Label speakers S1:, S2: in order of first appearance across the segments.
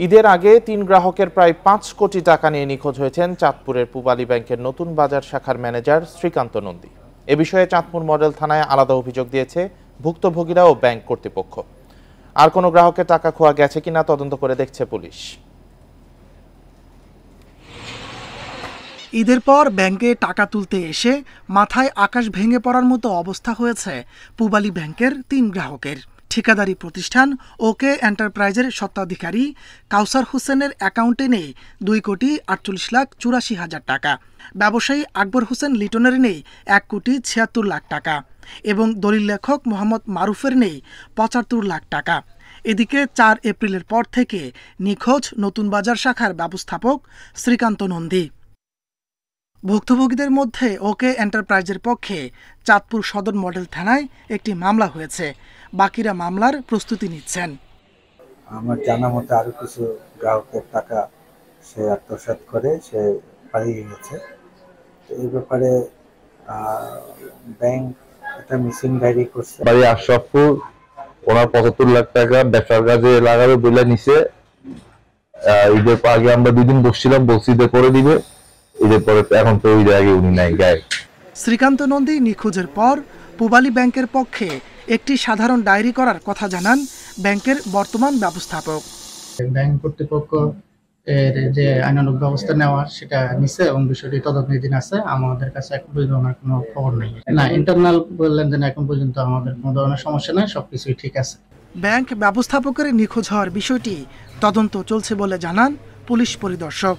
S1: ঈদের আগে ৩ গ্রাহকের প্রায় ৫ কোটি টাকা নিয়ে নিখোঁজ হয়েছেন চাঁদপুরের পূবালী ব্যাংকের নতুন বাজার শাখার ম্যানেজার শ্রীকান্ত নন্দী। এ বিষয়ে চাঁদপুর মডেল থানায় আলাদা অভিযোগ দিয়েছে ভুক্তভোগীরা ও ব্যাংক কর্তৃপক্ষ। আর কোনো গ্রাহকের টাকা খোয়া গেছে কিনা তদন্ত করে দেখছে পুলিশ।
S2: ঈদের পর ব্যাংকে টাকা তুলতে এসে মাথায় আকাশ ভেঙে পড়ার মতো অবস্থা হয়েছে পূবালী ব্যাংকের ৩ গ্রাহকের। ঠিকাদারি প্রতিষ্ঠান ওকে এন্টারপ্রাইজের স্বত্বাধিকারী কাউসার হোসেনের অ্যাকাউন্টে নেই 2,48,84,000 টাকা, ব্যবসায়ী আকবর হোসেন লিটনের নেই 1,76,00,000 টাকা এবং দলিল লেখক মোহাম্মদ মারুফের নেই 75 লাখ টাকা। এদিকে 4 এপ্রিলের পর থেকে নিখোঁজ নতুন বাজার শাখার ব্যবস্থাপক শ্রীকান্ত নন্দী। ভুক্তভোগীদের মধ্যে ওকে এন্টারপ্রাইজের পক্ষে চাঁদপুর সদর মডেল থানায় একটি মামলা হয়েছে। বাকিরা মামলার প্রস্তুতি নিচ্ছেন।
S3: আমার জানা মতে আরো কিছু গ্রাহকের টাকা সে আত্মসাৎ করে সে পালিয়ে গেছে। এই ব্যাপারে ব্যাংক একটা মিসিং ডায়েরি করছে।
S4: বাড়ি আশরাফপুর, ওনার 75 লাখ টাকা ব্যবসার কাজে লাগাবে বলে নিছে। ঈদের আগে আমরা 2 দিন বসছিলাম, বলছি ঈদের পরে দিবে, ঈদের পরে এখন তো ঈদের আগে উনি নাই গায়ে।
S2: শ্রীকান্ত নন্দী নিখোঁজের পর পূবালী ব্যাংকের পক্ষে একটি সাধারণ ডায়েরি করার কথা জানান ব্যাংকের বর্তমান ব্যবস্থাপক।
S5: ব্যাংক কর্তৃপক্ষ এর যে আইনানুগ ব্যবস্থা নেওয়ার সেটা নিচ্ছে এবং বিষয়টি তদন্তাধীন আছে। আমাদের কাছে এখন পর্যন্ত কোনো খবর নেই। না, ইন্টারনাল লেনদেন এখন পর্যন্ত আমাদের কোনো ধরনের সমস্যা নেই, সবকিছুই ঠিক আছে।
S2: ব্যাংক ব্যবস্থাপকের নিখোঁজ হওয়ার বিষয়টি তদন্ত চলছে বলে জানান পুলিশ পরিদর্শক।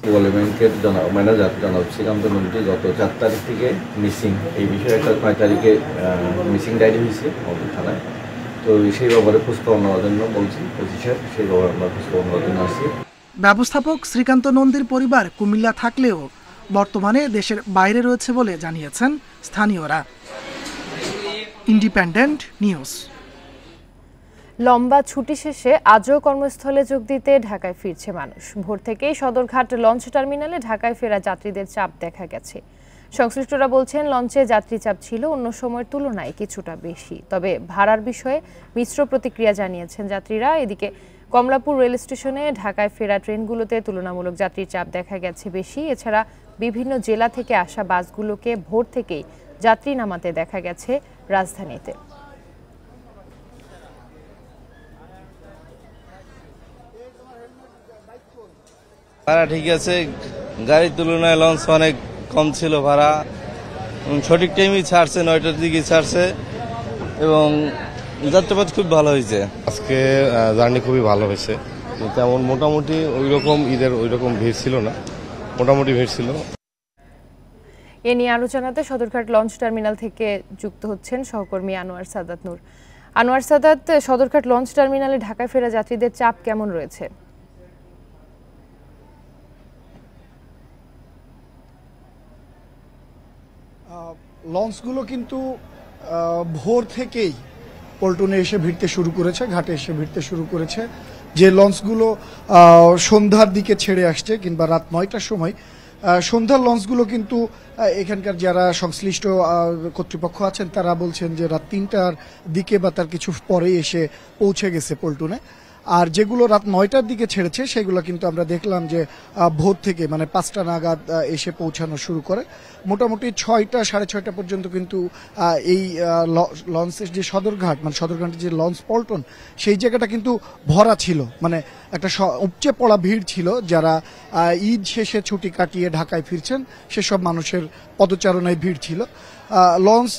S6: পূবালী ব্যাংকের ম্যানেজার জনাব শ্রীকান্ত নন্দী গত 4 তারিখ থেকে মিসিং। এই বিষয়ে একটা 5 তারিখে মিসিং ডায়েরি হয়েছে আমাদের থানায়। তো সেই ব্যাপারে খোঁজখবর নেওয়ার জন্য বলছি অফিসার, সেই ব্যাপারে আমরা খোঁজখবর নেওয়ার জন্য আসছি।
S2: ব্যবস্থাপক শ্রীকান্ত নন্দীর পরিবার কুমিল্লা থাকলেও বর্তমানে দেশের বাইরে রয়েছে বলে জানিয়েছেন স্থানীয়রা। Independent news.
S7: লম্বা ছুটি শেষে আজও কর্মস্থলে যোগ দিতে ঢাকায় ফিরছে মানুষ। ভোর থেকেই সদরঘাট লঞ্চ টার্মিনালে ঢাকায় ফেরা যাত্রীদের চাপ দেখা গেছে। সংশ্লিষ্টরা বলছেন লঞ্চে যাত্রী চাপ ছিল অন্য সময়ের তুলনায় কিছুটা বেশি, তবে ভাড়ার বিষয়ে মিশ্র প্রতিক্রিয়া জানিয়েছেন যাত্রীরা। এদিকে কমলাপুর রেল স্টেশনে ঢাকায় ফেরা ট্রেনগুলোতে তুলনামূলক যাত্রীর চাপ দেখা গেছে বেশি। এছাড়া বিভিন্ন জেলা থেকে আসা বাসগুলোকে ভোর থেকেই যাত্রী নামাতে দেখা গেছে রাজধানীতে।
S8: ভাড়া ঠিক আছে, গাড়ির তুলনায় লঞ্চ অনেক কম ছিল ভাড়া। সঠিক টাইমই ছাড়ছে, 9টার দিকে ছাড়ছে এবং যাত্রাপথ খুব ভালো হয়েছে।
S4: আজকে জার্নি খুবই ভালো হয়েছে, তেমন মোটামুটি ওইরকম ঈদের ওইরকম ভিড় ছিল না, মোটামুটি ভিড় ছিল।
S7: এ নিয়ে আলোচনাতে সদরঘাট লঞ্চ টার্মিনাল থেকে যুক্ত হচ্ছেন সহকর্মী আনোয়ার সাদাত নূর। আনোয়ার সাদাত, সদরঘাট লঞ্চ টার্মিনালে ঢাকায় ফেরা যাত্রীদের চাপ কেমন রয়েছে?
S9: লঞ্চগুলো কিন্তু ভোর থেকেই পল্টনে এসে ভিড়তে শুরু করেছে, ঘাটে এসে ভিড়তে শুরু করেছে। যে লঞ্চগুলো সন্ধ্যার দিকে ছেড়ে আসছে কিংবা রাত 9টার সময়, সন্ধ্যার লঞ্চগুলো কিন্তু এখানকার যারা সংশ্লিষ্ট কর্তৃপক্ষ আছেন তারা বলছেন যে রাত 3টার দিকে বা তার কিছু পরেই এসে পৌঁছে গেছে পল্টনে। আর যেগুলো রাত 9টার দিকে ছেড়েছে সেগুলো কিন্তু আমরা দেখলাম যে ভোর থেকে মানে 5টা নাগাদ এসে পৌঁছানো শুরু করে। মোটামুটি 6টা 6:30 পর্যন্ত কিন্তু এই লঞ্চের যে সদরঘাট মানে সদরঘাটের যে লঞ্চ পল্টন সেই জায়গাটা কিন্তু ভরা ছিল, মানে একটা উপচে পড়া ভিড় ছিল। যারা ঈদ শেষে ছুটি কাটিয়ে ঢাকায় ফিরছেন সেসব মানুষের পদচারণায় ভিড় ছিল। লঞ্চ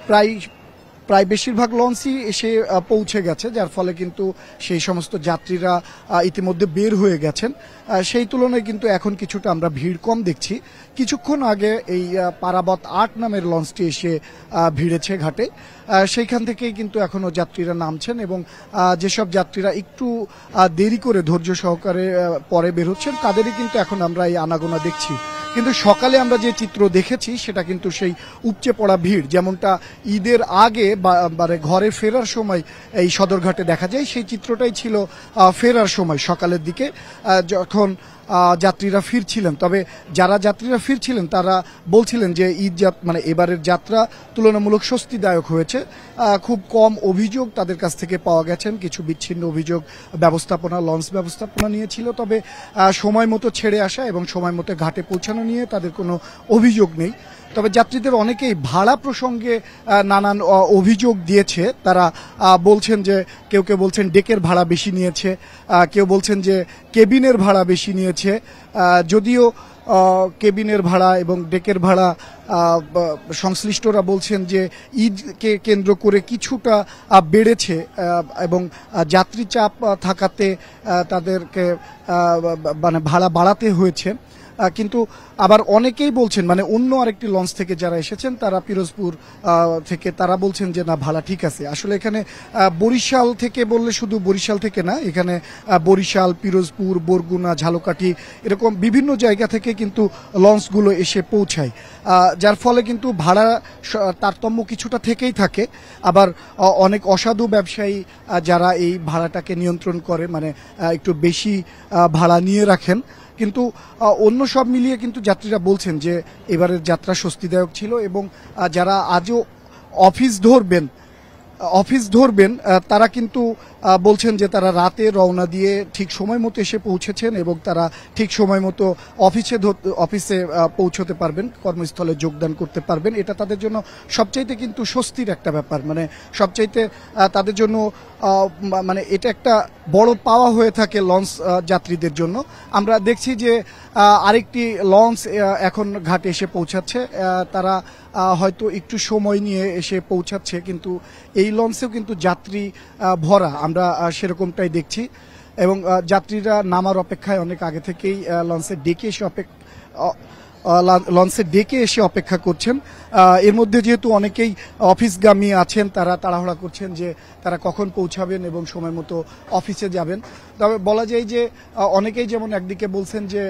S9: প্রায় বেশিরভাগ লঞ্চই এসে পৌঁছে গেছে, যার ফলে কিন্তু সেই সমস্ত যাত্রীরা ইতিমধ্যে বের হয়ে গেছেন। সেই তুলনায় কিন্তু এখন কিছুটা আমরা ভিড় কম দেখছি। কিছুক্ষণ আগে এই পারাবত 8 নামের লঞ্চটি এসে ভিড়েছে ঘাটে, সেইখান থেকেই কিন্তু এখনও যাত্রীরা নামছেন এবং যেসব যাত্রীরা একটু দেরি করে ধৈর্য সহকারে পরে বের হচ্ছেন তাদেরই কিন্তু এখন আমরা এই আনাগোনা দেখছি। কিন্তু সকালে আমরা যে চিত্র দেখেছি সেটা কিন্তু সেই উপচে পড়া ভিড় যেমনটা ঈদের আগে মানে ঘরে ফেরার সময় এই সদরঘাটে দেখা যায়, সেই চিত্রটাই ছিল ফেরার সময় সকালের দিকে, যখন যাত্রীরা ফিরছিলেন। তবে যারা যাত্রীরা ফিরছিলেন তারা বলছিলেন যে মানে এবারের যাত্রা তুলনামূলক স্বস্তিদায়ক হয়েছে। খুব কম অভিযোগ তাদের কাছ থেকে পাওয়া গেছেন। কিছু বিচ্ছিন্ন অভিযোগ লঞ্চ ব্যবস্থাপনা নিয়ে ছিল, তবে সময় মতো ছেড়ে আসা এবং সময় মতো ঘাটে পৌঁছানো নিয়ে তাদের কোনো অভিযোগ নেই। তবে যাত্রীদের অনেকেই ভাড়া প্রসঙ্গে নানান অভিযোগ দিয়েছে। তারা বলছেন যে কেউ বলছেন ডেকের ভাড়া বেশি নিয়েছে, কেউ বলছেন যে কেবিনের ভাড়া বেশি নিয়েছে। যদিও কেবিনের ভাড়া এবং ডেকের ভাড়া সংশ্লিষ্টরা বলছেন যে ঈদকে কেন্দ্র করে কিছুটা বেড়েছে এবং যাত্রী চাপ থাকাতে তাদেরকে মানে ভাড়া বাড়াতে হয়েছে। কিন্তু আবার অনেকেই বলছেন, মানে অন্য আরেকটি লঞ্চ থেকে যারা এসেছেন তারা পিরোজপুর থেকে, তারা বলছেন যে না, ভাড়া ঠিক আছে। আসলে এখানে বরিশাল থেকে বললে শুধু বরিশাল থেকে না, এখানে বরিশাল, পিরোজপুর, বরগুনা, ঝালকাঠি এরকম বিভিন্ন জায়গা থেকে কিন্তু লঞ্চগুলো এসে পৌঁছায়, যার ফলে কিন্তু ভাড়া তারতম্য কিছুটা থেকেই থাকে। আবার অনেক অসাধু ব্যবসায়ী যারা এই ভাড়াটাকে নিয়ন্ত্রণ করে, মানে একটু বেশি ভাড়া নিয়ে রাখেন। কিন্তু অন্য সব মিলিয়ে কিন্তু যাত্রীরা বলছেন যে এবারের যাত্রা স্বস্তিদায়ক ছিল এবং যারা আজও অফিস ধরবেন তারা কিন্তু বলছেন যে তারা রাতে রওনা দিয়ে ঠিক সময় মতো এসে পৌঁছেছেন এবং তারা ঠিক সময় মতো অফিসে পৌঁছতে পারবেন, কর্মস্থলে যোগদান করতে পারবেন। এটা তাদের জন্য সবচাইতে কিন্তু স্বস্তির একটা ব্যাপার, মানে সবচাইতে তাদের জন্য মানে এটা একটা বড় পাওয়া হয়ে থাকে লঞ্চ যাত্রীদের জন্য। আমরা দেখছি যে আরেকটি লঞ্চ এখন ঘাটে এসে পৌঁছাচ্ছে, তারা হয়তো একটু সময় নিয়ে এসে পৌঁছাচ্ছে, কিন্তু এই লঞ্চেও কিন্তু যাত্রী ভরা, আমরা সেরকমটাই দেখছি। এবং যাত্রীরা নামার অপেক্ষায় অনেক আগে থেকেই লঞ্চে ডেকে এসে অপেক্ষা করছেন। এর মধ্যে যেহেতু অনেকেই অফিসগামী আছেন, তারা তাড়াহুড়া করছেন যে তারা কখন পৌঁছাবেন এবং সময় মতো অফিসে যাবেন। তবে বলা যায় যে অনেকেই যেমন একদিকে বলছেন যে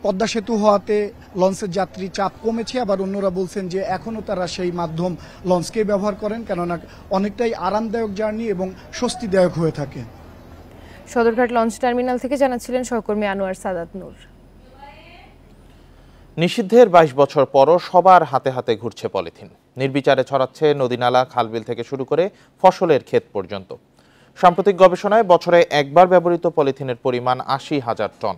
S9: পদ্মা সেতু হওয়াতে লঞ্চের যাত্রী চাপ কমেছে, আবার অন্যরা বলছেন যে এখনও তারা সেই মাধ্যম লঞ্চকেই ব্যবহার করেন, কেননা অনেকটাই আরামদায়ক জার্নি এবং স্বস্তিদায়ক হয়ে থাকে।
S7: সদরঘাট লঞ্চ টার্মিনাল থেকে জানাচ্ছিলেন সহকর্মী আনোয়ার সাদাত নূর।
S1: নিষিদ্ধের 22 বছর পরও সবার হাতে হাতে ঘুরছে পলিথিন। নির্বিচারে ছড়াচ্ছে নদীনালা, খালবিল থেকে শুরু করে ফসলের ক্ষেত পর্যন্ত। সাম্প্রতিক গবেষণায় বছরে একবার ব্যবহৃত পলিথিনের পরিমাণ 80,000 টন।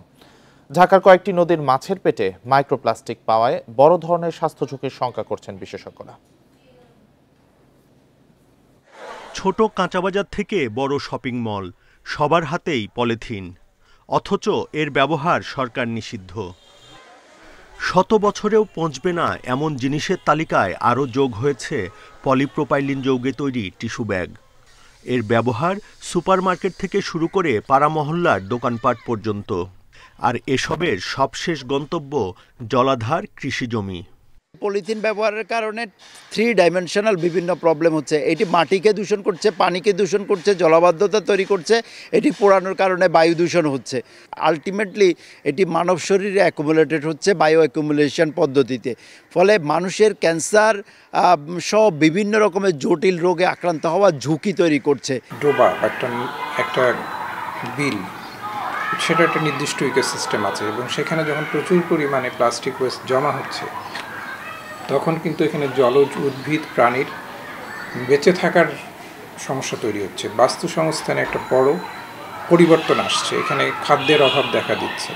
S1: ঢাকার কয়েকটি নদীর মাছের পেটে মাইক্রোপ্লাস্টিক পাওয়ায় বড় ধরনের স্বাস্থ্য ঝুঁকির শঙ্কা করছেন বিশেষজ্ঞরা।
S10: ছোট কাঁচাবাজার থেকে বড় শপিং মল, সবার হাতেই পলিথিন, অথচ এর ব্যবহার সরকার নিষিদ্ধ। শত বছরেও পৌঁছবে না এমন জিনিসের তালিকায় আরও যোগ হয়েছে পলিপ্রোপাইলিন যৌগে তৈরি টিস্যু ব্যাগ। এর ব্যবহার সুপারমার্কেট থেকে শুরু করে পাড়া মহল্লার দোকানপাট পর্যন্ত। আর এসবের সবশেষ গন্তব্য জলাধার, কৃষিজমি।
S11: পলিথিন ব্যবহারের কারণে 3 ডাইমেনশনাল বিভিন্ন প্রবলেম হচ্ছে। এটি মাটিকে দূষণ করছে, পানিকে দূষণ করছে, জলাবদ্ধতা তৈরি করছে, এটি পোড়ানোর কারণে বায়ু দূষণ হচ্ছে। আলটিমেটলি এটি মানব শরীরে অ্যাকুমুলেটেড হচ্ছে বায়ো অ্যাকুমুলেশন পদ্ধতিতে। ফলে মানুষের ক্যান্সার সহ বিভিন্ন রকমের জটিল রোগে আক্রান্ত হওয়ার ঝুঁকি তৈরি করছে।
S12: ডোবা একটা বিল, সেটা একটা নির্দিষ্ট ইকোসিস্টেম আছে এবং সেখানে যখন প্রচুর পরিমাণে প্লাস্টিক ওয়েস্ট জমা হচ্ছে তখন কিন্তু এখানে জলজ উদ্ভিদ প্রাণীর বেঁচে থাকার সমস্যা তৈরি হচ্ছে। বাস্তু সংস্থানে একটা বড় পরিবর্তন আসছে, এখানে খাদ্যের অভাব দেখা দিচ্ছে।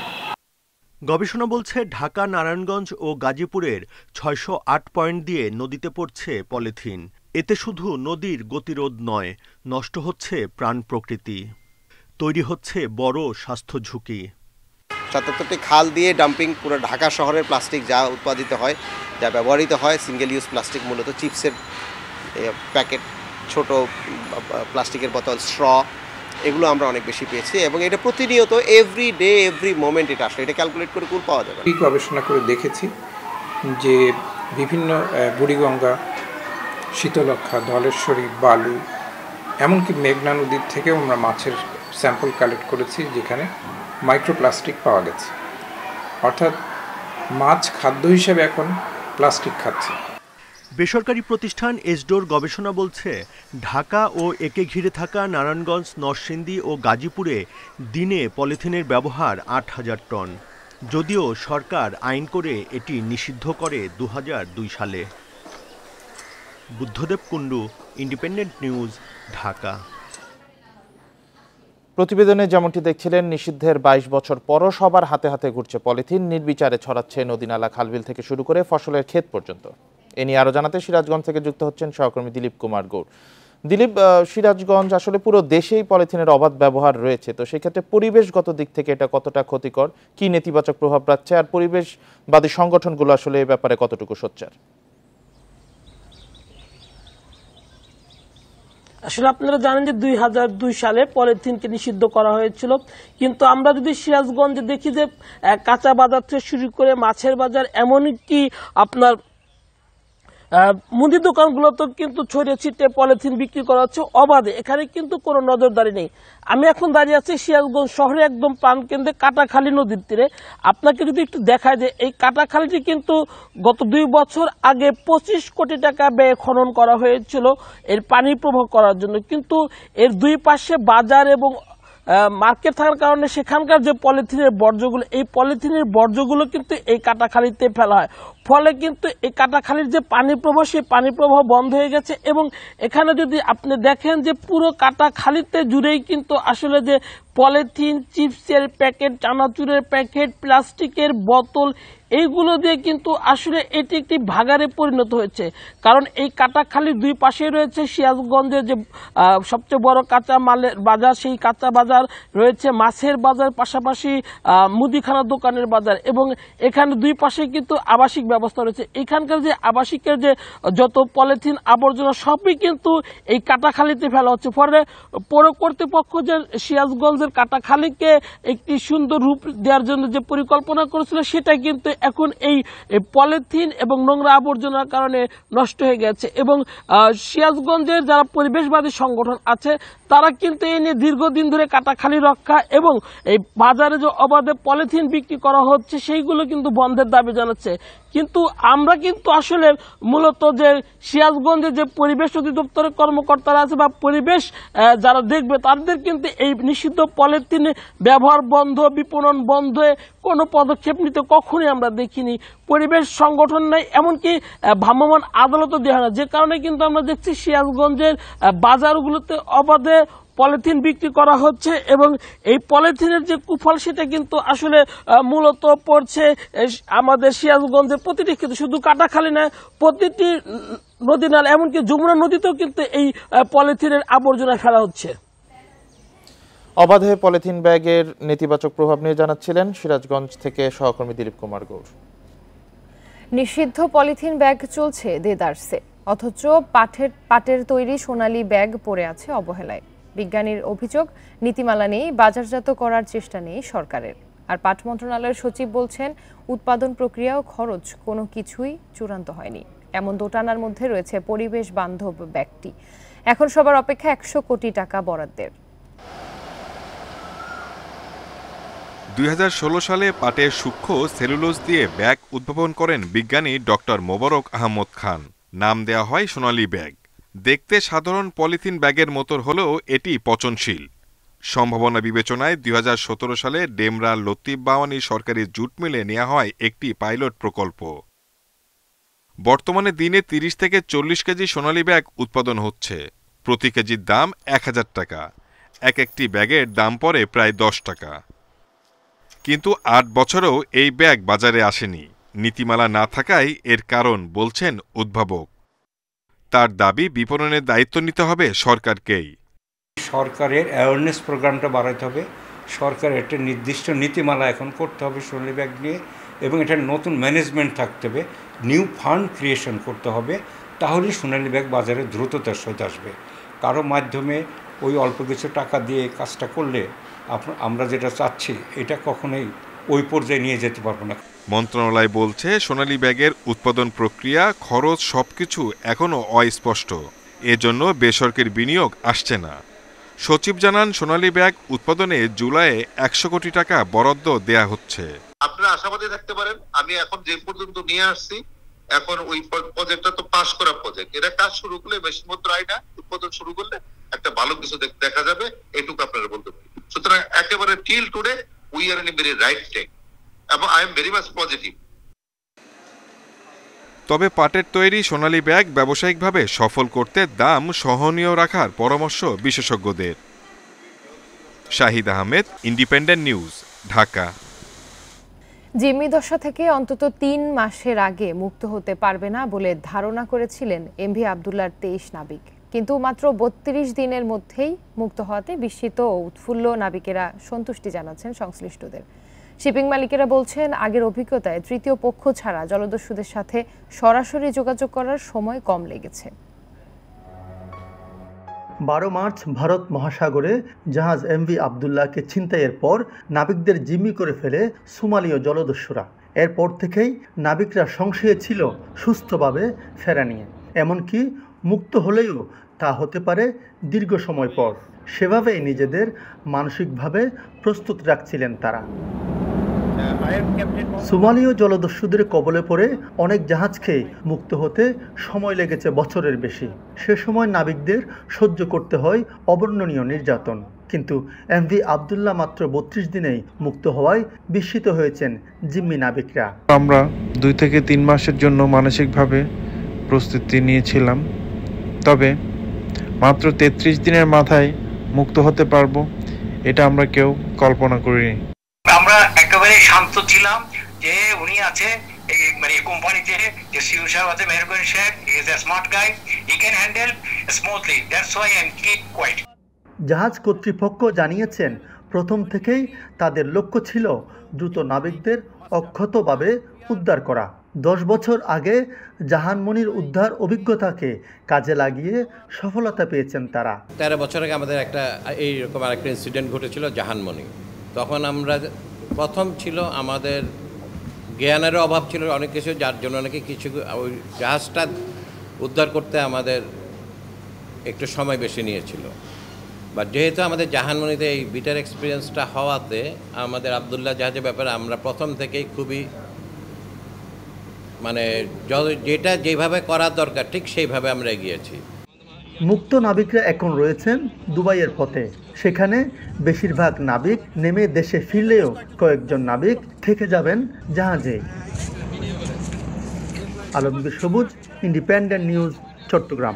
S10: গবেষণা বলছে ঢাকা, নারায়ণগঞ্জ ও গাজীপুরের 608 পয়েন্ট দিয়ে নদীতে পড়ছে পলিথিন। এতে শুধু নদীর গতিরোধ নয়, নষ্ট হচ্ছে প্রাণ প্রকৃতি, তৈরি হচ্ছে বড় স্বাস্থ্য ঝুঁকি।
S13: ৭৭টি খাল দিয়ে ডাম্পিং পুরো ঢাকা শহরের প্লাস্টিক যা উৎপাদিত হয়, যা ব্যবহৃত হয়, সিঙ্গেল ইউজ প্লাস্টিক, মূলত চিপসের প্যাকেট, ছোট প্লাস্টিকের বোতল, স্ট্র, এগুলো আমরা অনেক বেশি পেয়েছি এবং এটা প্রতিনিয়ত এভরি ডে এভরি মোমেন্ট এটা আসলে এটা ক্যালকুলেট করে কুল পাওয়া যাবে।
S12: এই গবেষণা করে দেখেছি যে বিভিন্ন বুড়িগঙ্গা, শীতলক্ষা, ধলেশ্বরী, বালু, এমনকি মেঘনা নদীর থেকেও আমরা মাছের স্যাম্পল কালেক্ট করেছি যেখানে মাইক্রোপ্লাস্টিক পাওয়া গেছে। অর্থাৎ মাছ খাদ্য হিসেবে এখন প্লাস্টিক খাচ্ছে।
S10: বেসরকারি প্রতিষ্ঠান এসডোর গবেষণা বলছে, ঢাকা ও একে ঘিরে থাকা নারায়ণগঞ্জ, নরসিংদী ও গাজীপুরে দিনে পলিথিনের ব্যবহার ৮,০০০ টন, যদিও সরকার আইন করে এটি নিষিদ্ধ করে ২০০২ সালে। Buddhadeb Kundu, independent news, Dhaka.
S1: প্রতিবেদনে যেমনটি দেখছিলেন, নিষিদ্ধের ২২ বছর পরও সবার হাতে হাতে ঘুরছে পলিথিন, নির্বিচারে ছড়াচ্ছে নদীনালা, খালবিল থেকে শুরু করে ফসলের ক্ষেত পর্যন্ত। এ নিয়ে আরো জানাতে সিরাজগঞ্জ থেকে যুক্ত হচ্ছেন সহকর্মী দিলীপ কুমার গৌড়। দিলীপ, সিরাজগঞ্জ আসলে পুরো দেশেই পলিথিনের অবাধ ব্যবহার রয়েছে, তো সেই ক্ষেত্রে পরিবেশগত দিক থেকে এটা কতটা ক্ষতিকর, কি নেতিবাচক প্রভাব রাখছে, আর পরিবেশবাদী সংগঠনগুলো আসলে এই ব্যাপারে কতটুকু সোচ্চার?
S14: আসলে আপনারা জানেন যে ২০০২ সালে পলিথিনকে নিষিদ্ধ করা হয়েছিল, কিন্তু আমরা যদি সিরাজগঞ্জে দেখি যে কাঁচা বাজার থেকে শুরু করে মাছের বাজার, এমনকি আপনার মুদি দোকানগুলোতেও কিন্তু ছড়িয়ে ছিটিয়ে পলিথিন বিক্রি করা হচ্ছে অবাধে। এখানে কিন্তু কোনো নজরদারি নেই। আমি এখন দাঁড়িয়ে আছি সিরাজগঞ্জ শহরে একদম প্রাণকেন্দ্রে কাটাখালী নদীর তীরে। আপনাকে যদি একটু দেখায় যে এই কাটাখালীটি কিন্তু গত ২ বছর আগে ২৫ কোটি টাকা ব্যয়ে খনন করা হয়েছিল এর পানি প্রবাহ করার জন্য, কিন্তু এর দুই পাশে বাজার এবং মার্কেট থাকার কারণে সেখানকার যে পলিথিনের বর্জ্যগুলো, এই পলিথিনের বর্জ্যগুলো কিন্তু এই কাটাখালীতে ফেলা হয়। ফলে কিন্তু এই কাটাখালীর যে পানি প্রবাহ, সেই পানি প্রবাহ বন্ধ হয়ে গেছে। এবং এখানে যদি আপনি দেখেন যে পুরো কাটাখালীতে জুড়েই কিন্তু আসলে যে পলিথিন, চিপসের প্যাকেট, চানাচুরের প্যাকেট, প্লাস্টিকের বোতল, এইগুলো দিয়ে কিন্তু আসলে এটি একটি ভাগাড়ে পরিণত হয়েছে। কারণ এই কাটাখালীর দুই পাশে রয়েছে সিরাজগঞ্জের যে সবচেয়ে বড় কাঁচা মালের বাজার, সেই কাঁচা বাজার রয়েছে, মাছের বাজার, পাশাপাশি মুদিখানা দোকানের বাজার, এবং এখানে দুই পাশে কিন্তু আবাসিক ব্যবস্থা রয়েছে। এখানকার যে আবাসিকের যে যত পলিথিন আবর্জনা সবই কিন্তু এই কাটাখালীতে ফেলা হচ্ছে। ফলে পৌর কর্তৃপক্ষ যে সিরাজগঞ্জের কাটাখালীকে একটি সুন্দর রূপ দেওয়ার জন্য যে পরিকল্পনা করেছিল, সেটা কিন্তু এখন এই পলিথিন এবং নোংরা আবর্জনার কারণে নষ্ট হয়ে গেছে। এবং সিরাজগঞ্জের যারা পরিবেশবাদী সংগঠন আছে, তারা কিন্তু এই নিয়ে দীর্ঘদিন ধরে কাটাখালী রক্ষা এবং এই বাজারে যে অবাধে পলিথিন বিক্রি করা হচ্ছে সেইগুলো কিন্তু বন্ধের দাবি জানাচ্ছে। কিন্তু আমরা কিন্তু আসলে মূলত যে সিরাজগঞ্জে যে পরিবেশ অধিদপ্তরের কর্মকর্তারা আছে বা পরিবেশ যারা দেখবে, তাদের কিন্তু এই নিষিদ্ধ পলিথিন ব্যবহার বন্ধ, বিপণন বন্ধে কোনো পদক্ষেপ নিতে কখনোই আমরা দেখিনি। পরিবেশ সংগঠন নাই, এমনকি ভ্রাম্যমাণ আদালতও দেওয়া হয় না, যে কারণে কিন্তু আমরা দেখছি সিরাজগঞ্জের বাজারগুলোতে অবাধে পলিথিন বিক্রি করা হচ্ছে। এবং এই পলিথিনের যে কুফল, সেটা কিন্তু আসলে মূলত পড়ছে আমাদের সিরাজগঞ্জের প্রতিটি ক্ষেত্রে, শুধু কাটাখালী না, প্রতিটি নদী নালা, এমনকি যমুনা নদীতেও কিন্তু এই পলিথিনের আবর্জনা ফেলা হচ্ছে।
S1: অবাধে পলিথিন ব্যাগের নেতিবাচক প্রভাব নিয়ে জানাচ্ছিলেন সিরাজগঞ্জ থেকে সহকর্মী দিলীপ কুমার গৌড়।
S7: নিষিদ্ধ পলিথিন ব্যাগ চলছে দেদারসে, অথচ পাটের তৈরি সোনালী ব্যাগ পড়ে আছে অবহেলায়। বিজ্ঞানীর অভিযোগ, নীতিমালা নেই, বাজারজাত করার চেষ্টা নেই সরকারের। আর পাট মন্ত্রণালয়ের সচিব বলছেন, উৎপাদন প্রক্রিয়া ও খরচ কোনো কিছুই চূড়ান্ত হয়নি। এমন দোটানার মধ্যে রয়েছে পরিবেশ বান্ধব ব্যাগটি। এখন সবার অপেক্ষা ১০০ কোটি টাকা বরাদ্দের।
S15: ২০১৬ সালে পাটের সূক্ষ্ম সেলুলোজ দিয়ে ব্যাগ উদ্ভাবন করেন বিজ্ঞানী ডক্টর মোবারক আহমদ খান। নাম দেয়া হয় সোনালী ব্যাগ। দেখতে সাধারণ পলিথিন ব্যাগের মতো হলেও এটি পচনশীল। সম্ভাবনা বিবেচনায় ২০১৭ সালে ডেমরা লতিফ বাওয়ানি সরকারি জুট মিলে নেওয়া হয় একটি পাইলট প্রকল্প। বর্তমানে দিনে ৩০ থেকে ৪০ কেজি সোনালী ব্যাগ উৎপাদন হচ্ছে। প্রতি কেজির দাম ১,০০০ টাকা। একটি ব্যাগের দাম পড়ে প্রায় ১০ টাকা। কিন্তু ৮ বছরেও এই ব্যাগ বাজারে আসেনি। নীতিমালা না থাকায় এর কারণ বলছেন উদ্ভাবক। তার দাবি, বিপণনের দায়িত্ব নিতে হবে সরকারকেই।
S16: সরকারের অ্যাওয়ারনেস প্রোগ্রামটা বাড়াতে হবে। সরকারের একটা নির্দিষ্ট নীতিমালা এখন করতে হবে সোনালী ব্যাগ নিয়ে, এবং এটা নতুন ম্যানেজমেন্ট থাকতে হবে, নিউ ফান্ড ক্রিয়েশন করতে হবে। তাহলেই সোনালী ব্যাগ বাজারে দ্রুততার সহিত আসবে। কারো মাধ্যমে ওই অল্প কিছু টাকা দিয়ে কাজটা করলে আমরা যেটা চাচ্ছি এটা কখনোই ওই পর্যায়ে নিয়ে যেতে পারবো না।
S15: মন্ত্রণালয় বলছে, সোনালী ব্যাগের উৎপাদন প্রক্রিয়া, খরচ সবকিছু এখনও অস্পষ্ট। এজন্য বেসরকারি বিনিয়োগ আসছে না। সচিব জানান, সোনালী ব্যাগ উৎপাদনে জুলাইয়ে ১০০ কোটি টাকা বরাদ্দ দেয়া হচ্ছে।
S17: আপনারা আশাবাদী থাকতে পারেন। আমি এখন যে পর্যন্ত নিয়ে আসছি এখন ওই প্রজেক্টটা তো পাস করা প্রজেক্ট, এটা কাজ শুরু করলে মেশিনপত্র আইনা উৎপাদন শুরু করলে একটা ভালো কিছু দেখা যাবে, এটুকু আপনারা বলতে পারি। সুতরাং একেবারে till today we are in a very right track এবং I am very much positive.
S15: তবে পাটের তৈরি সোনালী ব্যাগ ব্যবসায়িকভাবে সফল করতে দাম সহনীয় রাখার পরামর্শ বিশেষজ্ঞদের। Shahid Ahmed, independent news, Dhaka.
S7: জিম্মি দশা থেকে অন্তত ৩ মাসের আগে মুক্ত হতে পারবে না বলে ধারণা করেছিলেন এমভি আবদুল্লাহর ২৩ নাবিক, কিন্তু মাত্র ৩২ দিনের মধ্যেই মুক্ত হওয়াতে বিস্মিত ও উৎফুল্ল নাবিকেরা সন্তুষ্টি জানাচ্ছেন সংশ্লিষ্টদের। শিপিং মালিকেরা বলছেন, আগের অভিজ্ঞতায় তৃতীয় পক্ষ ছাড়া জলদস্যুদের সাথে সরাসরি যোগাযোগ করার সময় কম লেগেছে।
S18: ১২ মার্চ ভারত মহাসাগরে জাহাজ এমভি আবদুল্লাহকে ছিনতাইয়ের পর নাবিকদের জিম্মি করে ফেলে সোমালীয় জলদস্যুরা। এরপর থেকেই নাবিকরা সংশয়ে ছিল সুস্থভাবে ফেরা নিয়ে, এমনকি মুক্ত হলেও তা হতে পারে দীর্ঘ সময় পর। সেভাবেই নিজেদের মানসিকভাবে প্রস্তুত রাখছিলেন তারা। সোমালীয় জলদস্যুদের কবলে পড়ে অনেক জাহাজকে মুক্ত হতে সময় লেগেছে বছরের বেশি। সে সময় নাবিকদের সহ্য করতে হয় অবর্ণনীয় নির্যাতন, কিন্তু এমভি আবদুল্লাহ মাত্র ৩২ দিনেই মুক্ত হওয়ায় বিস্মিত হয়েছেন জিম্মি নাবিকরা।
S19: আমরা 2 থেকে 3 মাসের জন্য মানসিকভাবে প্রস্তুতি নিয়েছিলাম, তবে মাত্র 33 দিনের মাথায় মুক্ত হতে পারবো এটা আমরা কেউ কল্পনা করিনি।
S20: আমরা একেবারে শান্ত ছিলাম যে উনি আছে মানে কোম্পানিতে, যে সিইও সাহেব আছে Meherban Sheikh, he is a smart guy, he can handle smoothly, that's why I am keep quiet.
S18: জাহাজ কর্তৃপক্ষ জানিয়েছেন, প্রথম থেকেই তাদের লক্ষ্য ছিল দ্রুত নাবিকদের অক্ষতভাবে উদ্ধার করা। 10 বছর আগে জাহানমনির উদ্ধার অভিজ্ঞতাকে কাজে লাগিয়ে সফলতা পেয়েছেন তারা।
S21: 13 বছর আগে আমাদের এইরকম আরেকটা ইনসিডেন্ট ঘটেছিল জাহানমনি। তখন আমরা প্রথম ছিল আমাদের জ্ঞানেরও অভাব ছিল অনেক কিছু, যার জন্য নাকি কিছু ওই জাহাজটা উদ্ধার করতে আমাদের একটু সময় বেশি নিয়েছিল। বাট যেহেতু আমাদের জাহানমনিতে এই বিটার এক্সপিরিয়েন্সটা হওয়াতে আমাদের আবদুল্লাহ জাহাজের ব্যাপারে আমরা প্রথম থেকেই খুবই মানে যেটা যেভাবে করার দরকার ঠিক সেইভাবে আমরা এগিয়েছি।
S18: মুক্ত নাবিকরা এখন রয়েছেন দুবাইয়ের পথে। সেখানে বেশিরভাগ নাবিক নেমে দেশে ফিরলেও কয়েকজন নাবিক থেকে যাবেন জাহাজে। আলমগীর সবুজ, ইন্ডিপেন্ডেন্ট নিউজ, চট্টগ্রাম।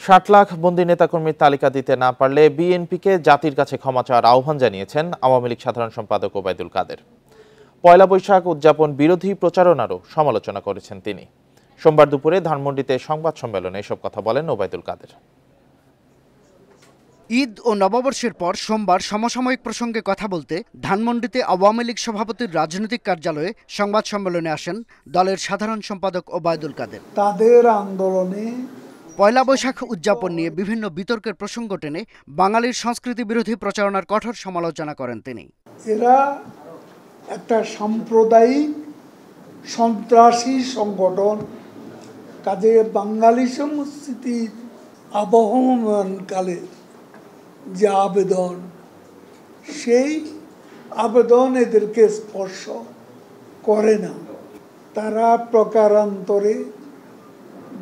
S1: 60 লাখ বন্দী নেতাকর্মীর তালিকা দিতে না পারলে বিএনপিকে জাতির কাছে ক্ষমা চাওয়ার আহ্বান জানিয়েছেন আওয়ামী লীগ সাধারণ সম্পাদক ওবায়দুল কাদের। পয়লা বৈশাখ উদযাপন বিরোধী প্রচারণারও সমালোচনা করেছেন তিনি। সোমবার দুপুরে ধানমন্ডিতে সংবাদ সম্মেলনে এসব কথা বলেন ওবায়দুল কাদের।
S22: ঈদ ও নববর্ষের পর সোমবার সমসাময়িক প্রসঙ্গে কথা বলতে ধানমন্ডিতে আওয়ামী লীগ সভাপতির রাজনৈতিক কার্যালয়ে সংবাদ সম্মেলনে আসেন দলের সাধারণ সম্পাদক ওবায়দুল কাদের।
S9: তাদের আন্দোলনে
S22: পয়লা বৈশাখ উদযাপন নিয়ে বিভিন্ন বিতর্কের প্রসঙ্গ টেনে বাঙালির সংস্কৃতি বিরোধী প্রচারণার কঠোর সমালোচনা করেন তিনি।
S9: এরা একটা সাম্প্রদায়িক সন্ত্রাসী সংগঠন, কাজে বাঙালি সংস্কৃতির আবহমানকালে যে আবেদন, সেই আবেদন এদেরকে স্পর্শ করে না। তারা প্রকারান্তরে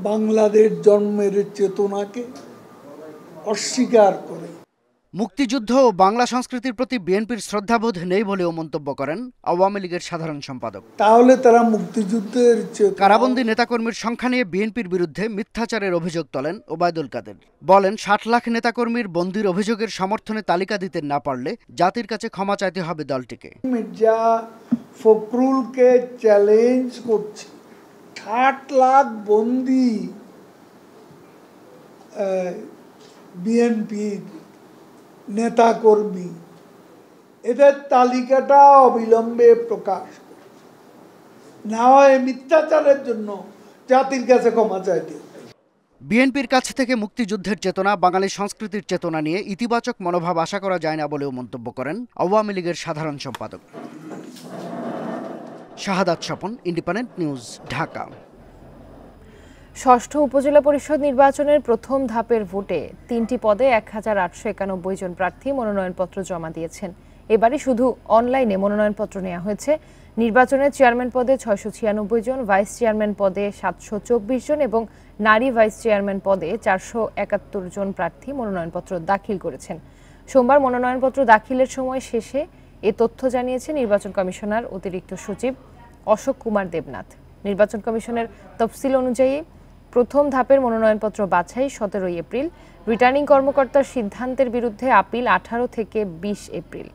S9: বাংলাদেশ জন্মের চেতনাকে অস্বীকার করে।
S22: মুক্তিযুদ্ধ ও বাংলা সংস্কৃতির প্রতি বিএনপির শ্রদ্ধাবোধ নেই বলেও মন্তব্য করেন আওয়ামী লীগের সাধারণ সম্পাদক।
S9: তাহলে তারা মুক্তিযুদ্ধের
S22: কারাবন্দী নেতাকর্মীর সংখ্যা নিয়ে বিএনপির বিরুদ্ধে মিথ্যাচারের অভিযোগ তোলেন ওবায়দুল কাদের। বলেন, 60 লাখ নেতাকর্মীর বন্দির অভিযোগের সমর্থনে তালিকা দিতে না পারলে জাতির কাছে ক্ষমা চাইতে হবে দলটিকে।
S9: মির্জা ফখরুলকে চ্যালেঞ্জ করছে, 60 লাখ বন্দি বিএনপির নেতাকর্মী, এদের তালিকাটা অবিলম্বে প্রকাশ না হয় মিথ্যাচারের জন্য জাতির কাছে ক্ষমা চাইতে।
S22: বিএনপির কাছ থেকে মুক্তিযুদ্ধের চেতনা, বাঙালি সংস্কৃতির চেতনা নিয়ে ইতিবাচক মনোভাব আশা করা যায় না বলেও মন্তব্য করেন আওয়ামী লীগের সাধারণ সম্পাদক। শাহাদাত স্বপন, ইন্ডিপেন্ডেন্ট নিউজ, ঢাকা।
S7: ষষ্ঠ উপজেলা পরিষদ নির্বাচনের প্রথম ধাপের ভোটে 3টি পদে 1891 জন প্রার্থী মনোনয়নপত্র জমা দিয়েছেন। এবারে শুধু অনলাইনে মনোনয়নপত্র নেওয়া হয়েছে নির্বাচনে চেয়ারম্যান পদে 696 জন, ভাইস চেয়ারম্যান পদে 724 জন এবং নারী ভাইস চেয়ারম্যান পদে 471 জন প্রার্থী মনোনয়নপত্র দাখিল করেছেন। সোমবার মনোনয়নপত্র দাখিলের সময় শেষে এ তথ্য জানিয়েছে নির্বাচন কমিশনার অতিরিক্ত সচিব অশোক কুমার দেবনাথ। নির্বাচন কমিশনের তফসিল অনুযায়ী প্রথম ধাপের মনোনয়নপত্র বাছাই 17 এপ্রিল, রিটার্নিং কর্মকর্তার সিদ্ধান্তের বিরুদ্ধে আপিল 18 থেকে 20 এপ্রিল,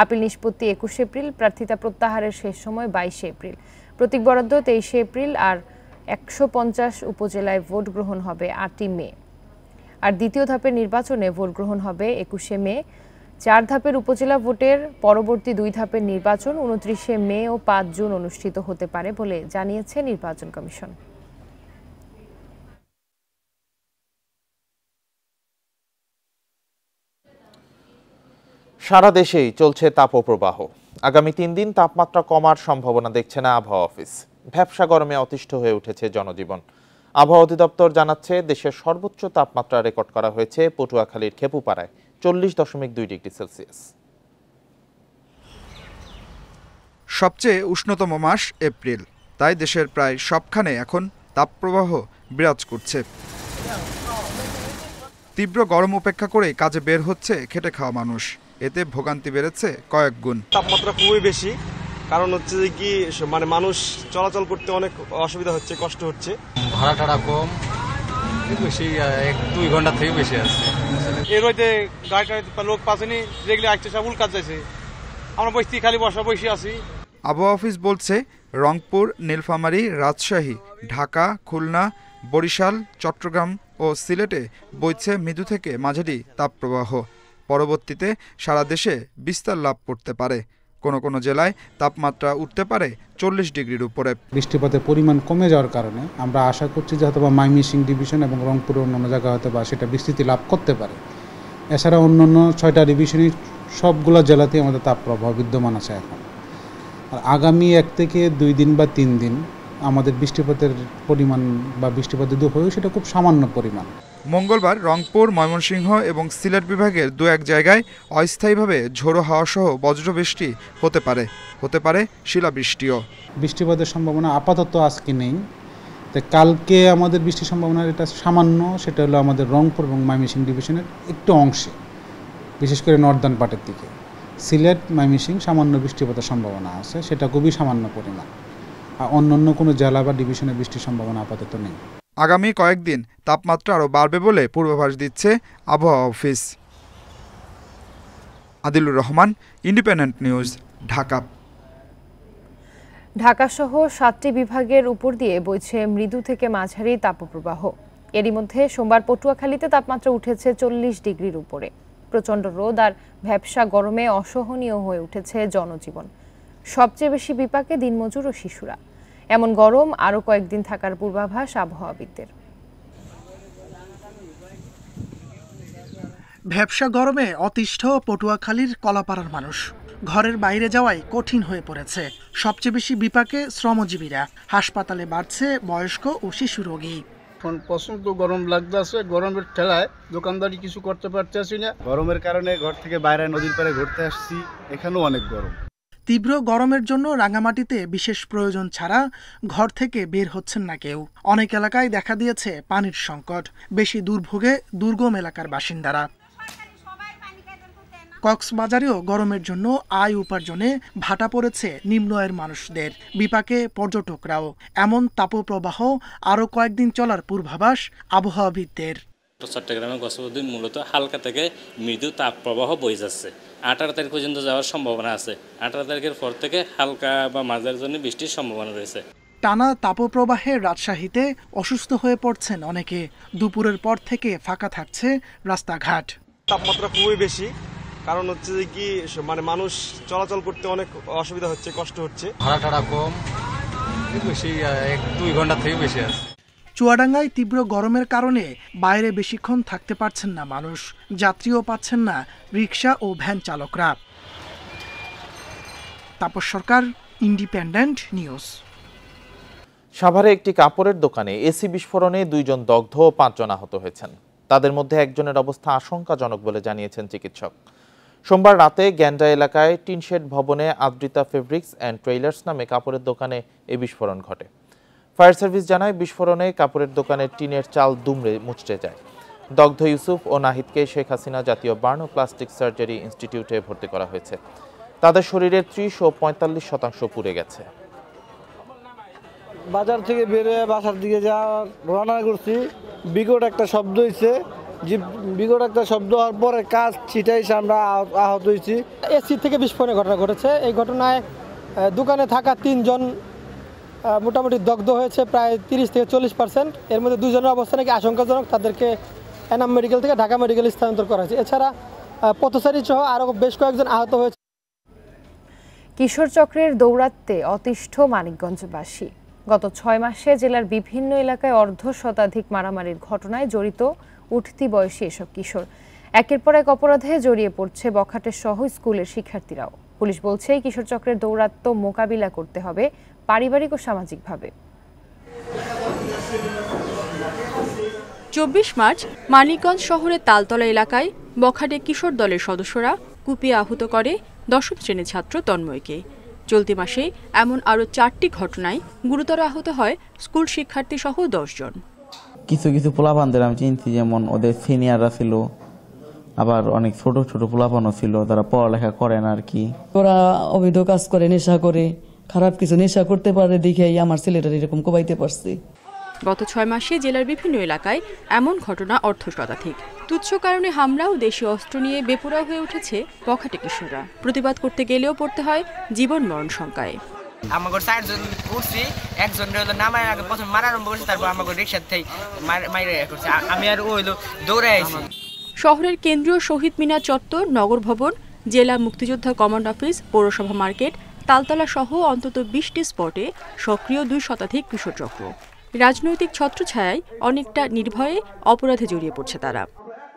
S7: আপিল নিষ্পত্তি 21 এপ্রিল, প্রার্থিতা প্রত্যাহারের শেষ সময় 22 এপ্রিল, প্রতীক বরাদ্দ 23 এপ্রিল, আর 150 উপজেলায় ভোট গ্রহণ হবে 8 মে। আর দ্বিতীয় ধাপের নির্বাচনে ভোট গ্রহণ হবে 21 মে। 4 ধাপের উপজেলা ভোটের পরবর্তী 2 ধাপের নির্বাচন 29 মে ও 5 জুন অনুষ্ঠিত হতে পারে বলে জানিয়েছে নির্বাচন কমিশন।
S1: সারা দেশেই চলছে তাপপ্রবাহ। আগামী 3 দিন তাপমাত্রা কমার সম্ভাবনা দেখছে না আবহাওয়া অফিস। ভ্যাপসা গরমে অতিষ্ঠ হয়ে উঠেছে জনজীবন। আবহাওয়া অধিদপ্তর জানাচ্ছে, দেশের সর্বোচ্চ তাপমাত্রা রেকর্ড করা হয়েছে পটুয়াখালীর খেপুপাড়ায় 40.2 ডিগ্রি সেলসিয়াস।
S3: সবচেয়ে উষ্ণতম মাস এপ্রিল, তাই দেশের প্রায় সবখানে এখন তাপপ্রবাহ বিরাজ করছে। তীব্র গরম উপেক্ষা করে কাজে বের হচ্ছে খেটে খাওয়া মানুষ। এতে ভোগান্তি বেড়েছে কয়েক গুণ।
S5: তাপমাত্রা খুবই বেশি, কারণ হচ্ছে যে কি মানে মানুষ চলাচল করতে অনেক অসুবিধা হচ্ছে, কষ্ট হচ্ছে।
S23: ভাড়া টাড়া কম, বেশি 1-2 ঘন্টা থেকে বেশি আছে।
S5: এর হইতে গাড়ি লোক পাচ্ছেনি, যেগুলো আসছে সব উল্কাত যাচ্ছে, আমরা বসছি খালি বসে আছি।
S3: আবহাওয়া অফিস বলছে, রংপুর, নীলফামারী, রাজশাহী, ঢাকা, খুলনা, বরিশাল, চট্টগ্রাম ও সিলেটে বইছে মৃদু থেকে মাঝারি তাপপ্রবাহ। পরবর্তীতে সারা দেশে বিস্তার লাভ করতে পারে। কোনো কোনো জেলায় তাপমাত্রা উঠতে পারে 40 ডিগ্রির উপরে।
S24: বৃষ্টিপাতের পরিমাণ কমে যাওয়ার কারণে আমরা আশা করছি যে হয়তো ময়মনসিংহ ডিভিশন এবং রংপুরের অন্যান্য জায়গা হয়তো বা সেটা বিস্তৃতি লাভ করতে পারে। এছাড়া অন্যান্য 6টা ডিভিশনের সবগুলো জেলাতেই আমাদের তাপপ্রবাহ বিদ্যমান আছে এখন। আর আগামী 1 থেকে 2 দিন বা 3 দিন আমাদের বৃষ্টিপাতের পরিমাণ বা বৃষ্টিপাত যদি হয়েও সেটা খুব সামান্য পরিমাণ।
S3: মঙ্গলবার রংপুর, ময়মনসিংহ এবং সিলেট বিভাগের 2-1 জায়গায় অস্থায়ীভাবে ঝোড়ো হাওয়া সহ বজ্রবৃষ্টি হতে পারে শিলাবৃষ্টিও।
S24: বৃষ্টিপাতের সম্ভাবনা আপাতত আজকে নেই। তো কালকে আমাদের বৃষ্টির সম্ভাবনা এটা সামান্য, সেটা হলো আমাদের রংপুর এবং ময়মনসিংহ ডিভিশনের একটু অংশে, বিশেষ করে নর্দার্ন পার্টের দিকে। সিলেট, ময়মনসিংহ সামান্য বৃষ্টিপাতের সম্ভাবনা আছে, সেটা খুবই সামান্য পরিমাণ। আর অন্যান্য কোনো জেলা বা ডিভিশনে বৃষ্টির সম্ভাবনা আপাতত নেই।
S3: আগামী কয়েকদিন তাপমাত্রা আরও বাড়বে বলে পূর্বাভাস দিচ্ছে আবহাওয়া office. Adilur Rahman, independent news, Dhaka.
S7: ঢাকাসহ 7টি বিভাগের উপর দিয়ে বইছে মৃদু থেকে মাঝারি তাপপ্রবাহ। এরই মধ্যে সোমবার পটুয়াখালীতে তাপমাত্রা উঠেছে 40 ডিগ্রির উপরে। প্রচণ্ড রোদ আর ভ্যাপসা গরমে অসহনীয় হয়ে উঠেছে জনজীবন। সবচেয়ে বেশি বিপাকে দিনমজুর ও শিশুরা। এমন গরম আরও কয়েকদিন থাকার পূর্বাভাস আবহাওয়াবিদদের।
S2: ভ্যাপসা গরমে অতিষ্ঠ পটুয়াখালীর কলাপাড়ার মানুষ। ঘরের বাইরে যাওয়াই কঠিন হয়ে পড়েছে। সবচেয়ে বেশি বিপাকে শ্রমজীবীরা। হাসপাতালে বাড়ছে বয়স্ক ও শিশু রোগী।
S25: এখন প্রচন্ড গরম লাগতেছে, গরমের ঠেলায় দোকানদারি কিছু করতে পারতেছি না। গরমের কারণে ঘর থেকে বাইরে নদীর পাড়ে ঘুরতে আসছি, এখানেও অনেক গরম।
S2: তীব্র গরমের জন্য রাঙামাটিতে বিশেষ প্রয়োজন ছাড়া ঘর থেকে বের হচ্ছেন না কেউ। অনেক এলাকায় দেখা দিয়েছে পানির সংকট। বেশি দুর্ভোগে দুর্গম এলাকার বাসিন্দারা। কক্সবাজারেও গরমের জন্য আয় উপার্জনে ভাটা পড়েছে নিম্ন আয়ের মানুষদের। বিপাকে পর্যটকরাও। এমন তাপপ্রবাহ আরও কয়েকদিন চলার পূর্বাভাস আবহাওয়াবিদদের।
S26: চট্টগ্রামের গছবদ্দি মূলত হালকা থেকে মৃদু তাপপ্রবাহ বয়ে যাচ্ছে। 18 তারিখ পর্যন্ত যাওয়ার সম্ভাবনা আছে। 18 তারিখের পর থেকে হালকা বা মাঝারি জন্য বৃষ্টির সম্ভাবনা রয়েছে।
S2: টানা তাপপ্রবাহে রাজশাহীতে অসুস্থ হয়ে পড়ছেন অনেকে। দুপুরের পর থেকে ফাঁকা থাকছে রাস্তাঘাট।
S5: তাপমাত্রা খুবই বেশি, কারণ হচ্ছে যে কি মানে মানুষ চলাচল করতে অনেক অসুবিধা হচ্ছে, কষ্ট হচ্ছে।
S23: ভাড়া টাড়া কম, বেশি 1-2 ঘন্টা থেকে বেশি আছে।
S2: চুয়াডাঙ্গায় তীব্র গরমের কারণে বাইরে বেশিক্ষণ থাকতে পারছেন না মানুষ। যাত্রীও পাচ্ছেন না রিক্সা ও ভ্যান চালকরা। তাপস সরকার, ইন্ডিপেন্ডেন্ট নিউজ।
S1: সাভারে একটি কাপড়ের দোকানে এসি বিস্ফোরণে 2 জন দগ্ধ ও 5 জন আহত হয়েছেন। তাদের মধ্যে একজনের অবস্থা আশঙ্কাজনক বলে জানিয়েছেন চিকিৎসক। সোমবার রাতে গ্যান্ডা এলাকায় টিনশেড ভবনে আদ্রিতা ফেব্রিক্স অ্যান্ড ট্রেইলার্স নামে কাপড়ের দোকানে এই বিস্ফোরণ ঘটে। ফায়ার সার্ভিস জানায় বিস্ফোরণে কাপড়ের দোকানের টিনের চাল দুমড়ে মুচড়ে যায়। দগ্ধ ইউসুফ ও নাহিদকে শেখ হাসিনা জাতীয় বার্ন ও প্লাস্টিক সার্জারি ইনস্টিটিউটে ভর্তি করা হয়েছে। তাদের শরীরের 30 ও 45% পুড়ে গেছে।
S4: বাজার থেকে বেরিয়ে বাসার দিকে রওনা করছি, বিকট একটা শব্দ হয়েছে। যে বিকট একটা শব্দ হওয়ার পরে কাজ ছিটাইছে, আমরা আহত হয়েছি।
S6: এসি থেকে বিস্ফোরণের ঘটনা ঘটেছে। এই ঘটনায় দোকানে থাকা 3 জন মোটামুটি দগ্ধ হয়েছে, প্রায় 30 থেকে 40%। এর মধ্যে 2 জনের অবস্থা নাকি আশঙ্কাজনক, তাদেরকে এনাম মেডিকেল থেকে ঢাকা মেডিকেল স্থানান্তর করা হয়েছে। এছাড়া পথচারী সহ আরও বেশ কয়েকজন আহত হয়েছে।
S7: কিশোর চক্রের দৌরাত্ম্যে অতিষ্ঠ মানিকগঞ্জবাসী। গত 6 মাসে জেলার বিভিন্ন এলাকায় অর্ধশতাধিক মারামারির ঘটনায় জড়িত উঠতি বয়সী এসব কিশোর। একের পর এক অপরাধে জড়িয়ে পড়ছে বখাটের সহ স্কুলের শিক্ষার্থীরাও। পুলিশ বলছে কিশোর চক্রের দৌরাত্ম্য মোকাবিলা করতে হবে পারিবারিক ও সামাজিকভাবে।
S8: 24 মার্চ মানিকগঞ্জ শহরের তালতলা এলাকায় বখাটে কিশোর দলের সদস্যরা কুপিয়ে আহত করে 10ম শ্রেণীর ছাত্র তন্ময়কে। চলতি মাসে এমন আরও 4টি ঘটনায় গুরুতর আহত হয় স্কুল শিক্ষার্থী সহ 10 জন।
S11: কিছু পোলাপানদের আমি চিনছি, যেমন ওদের সিনিয়ররা ছিল, আবার অনেক ছোট ছোট পোলাপানও ছিল, তারা পড়ালেখা করে না আর কি।
S12: ওরা অবৈধ কাজ করে, নেশা করে, খারাপ কিছু নেশা করতে পারে দেখেই আমার ছেলেটার এরকম কোবাইতে পারছে।
S8: গত 6 মাসে জেলার বিভিন্ন এলাকায় এমন ঘটনা অর্ধশতাধিক। তুচ্ছ কারণে হামলা ও দেশীয় অস্ত্র নিয়ে বেপরোয়া হয়ে উঠেছে বখাটে কিশোররা। প্রতিবাদ করতে গেলেও পড়তে হয় জীবন মরণ শঙ্কায়।
S13: আমাকে 4 জন উঠছি, একজন নামায় আগে প্রথম মারা আরম্ভ করছে, তারপর আমাকে রিক্সার থেকে মাইরে করছে। আমি আর ওইলো দৌড়ে আইছি।
S8: শহরের কেন্দ্রীয় শহীদ মিনার চত্বর, নগর ভবন, জেলা মুক্তিযোদ্ধা কমান্ড অফিস, পৌরসভা মার্কেট, তালতলা সহ অন্তত 20টি স্পটে সক্রিয় 2 শতাধিক কিশোর চক্র। রাজনৈতিক ছত্রছায়ায় অনেকটা নির্ভয়ে অপরাধে জড়িয়ে পড়ছে তারা।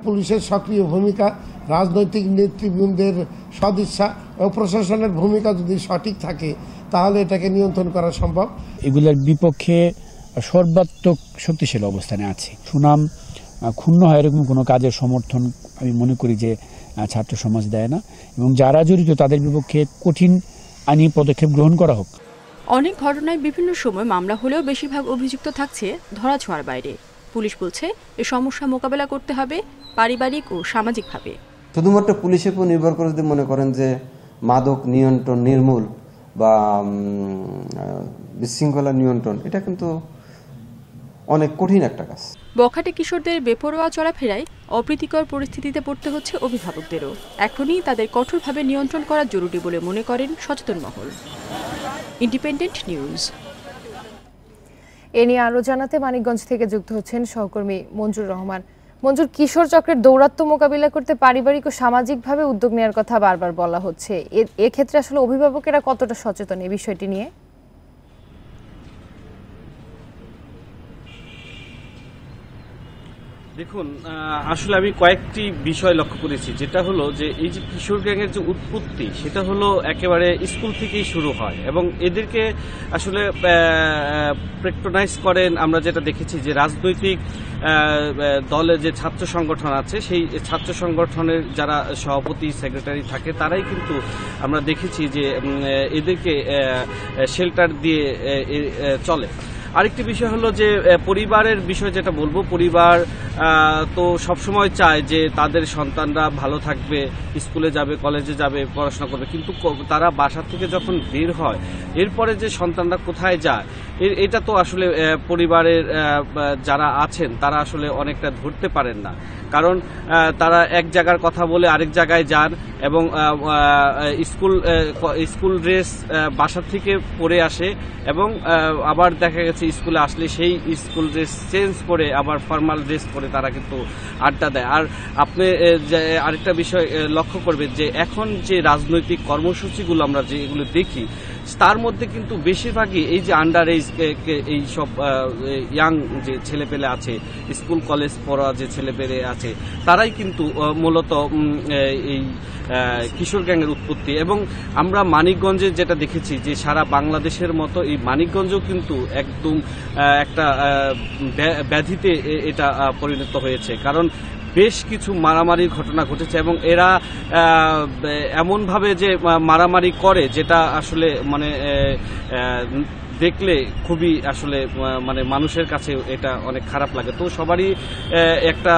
S27: পুলিশের সক্রিয় ভূমিকা, রাজনৈতিক নেতৃবৃন্দের সদিচ্ছা ও প্রশাসনের ভূমিকা যদি সঠিক থাকে তাহলে এটাকে নিয়ন্ত্রণ করা সম্ভব।
S28: এগুলোর বিপক্ষে সর্বাত্মক শক্তিশালী অবস্থানে আছে। সুনাম ক্ষুণ্ণ হয় এরকম কোনো কাজের সমর্থন আমি মনে করি যে ছাত্র সমাজ দেয় না, এবং যারা জড়িত তাদের বিপক্ষে কঠিন আইনি পদক্ষেপ গ্রহণ করা হোক।
S8: অনেক ঘটনায় বিভিন্ন সময় মামলা হলেও বেশিরভাগ অভিযুক্ত থাকছে ধরাছোঁয়ার বাইরে। পুলিশ বলছে এ সমস্যা মোকাবেলা করতে হবে পারিবারিক ও সামাজিকভাবে।
S29: শুধুমাত্র পুলিশের উপর নির্ভর করে যদি মনে করেন যে মাদক নিয়ন্ত্রণ নির্মূল বা বিশৃঙ্খলা নিয়ন্ত্রণ, এটা কিন্তু অনেক কঠিন একটা কাজ।
S8: বখাটে কিশোরদের বেপরোয়া চলাফেরায় অপ্রীতিকর পরিস্থিতিতে পড়তে হচ্ছে অভিভাবকদেরও। এখনই তাদের কঠোরভাবে নিয়ন্ত্রণ করা জরুরি বলে মনে করেন সচেতন মহল। Independent news.
S7: এ নিয়ে আরো জানাতে মানিকগঞ্জ থেকে যুক্ত হচ্ছেন সহকর্মী মঞ্জুর রহমান। মঞ্জুর, কিশোর চক্রের দৌরাত্ম্য মোকাবিলা করতে পারিবারিক ও সামাজিকভাবে উদ্যোগ নেওয়ার কথা বারবার বলা হচ্ছে। এক্ষেত্রে আসলে অভিভাবকেরা কতটা সচেতন এই বিষয়টি নিয়ে?
S30: দেখুন, আসলে আমি কয়েকটি বিষয় লক্ষ্য করেছি। যেটা হলো যে এই যে কিশোর গ্যাংয়ের যে উৎপত্তি, সেটা হলো একেবারে স্কুল থেকেই শুরু হয় এবং এদেরকে আসলে প্রেট্রোনাইজ করেন। আমরা যেটা দেখেছি যে রাজনৈতিক দলের যে ছাত্র সংগঠন আছে, সেই ছাত্র সংগঠনের যারা সভাপতি সেক্রেটারি থাকে, তারাই কিন্তু আমরা দেখেছি যে এদেরকে শেল্টার দিয়ে চলে। আরেকটি বিষয় হলো যে পরিবারের বিষয় যেটা বলবো, পরিবার তো সবসময় চায় যে তাদের সন্তানরা ভালো থাকবে, স্কুলে যাবে, কলেজে যাবে, পড়াশোনা করবে, কিন্তু তারা বাসা থেকে যখন বের হয় এরপরে যে সন্তানরা কোথায় যায় এটা তো আসলে পরিবারের যারা আছেন তারা আসলে অনেকটা ধরতে পারেন না। কারণ তারা এক জায়গার কথা বলে আরেক জায়গায় যান এবং স্কুল ড্রেস বাসা থেকে পরে আসে এবং আবার দেখা গেছে স্কুলে আসলে সেই স্কুল ড্রেস চেঞ্জ করে আবার ফর্মাল ড্রেস পরে তারা কিন্তু আড্ডা দেয়। আর আপনি আরেকটা বিষয় লক্ষ্য করবেন যে এখন যে রাজনৈতিক কর্মসূচিগুলো আমরা যেগুলো দেখি, তার মধ্যে কিন্তু বেশিরভাগই এই যে আন্ডার এজ এই সব ইয়াং যে ছেলেপেলে আছে, স্কুল কলেজ পড়া যে ছেলেপেলে আছে, তারাই কিন্তু মূলত এই কিশোর গ্যাংয়ের উৎপত্তি। এবং আমরা মানিকগঞ্জে যেটা দেখেছি যে সারা বাংলাদেশের মতো এই মানিকগঞ্জও কিন্তু একদম একটা ব্যাধিতে এটা পরিণত হয়েছে। কারণ বেশ কিছু মারামারির ঘটনা ঘটেছে এবং এরা এমনভাবে যে মারামারি করে যেটা আসলে মানে দেখলে খুবই আসলে মানে মানুষের কাছে এটা অনেক খারাপ লাগে। তো সবারই একটা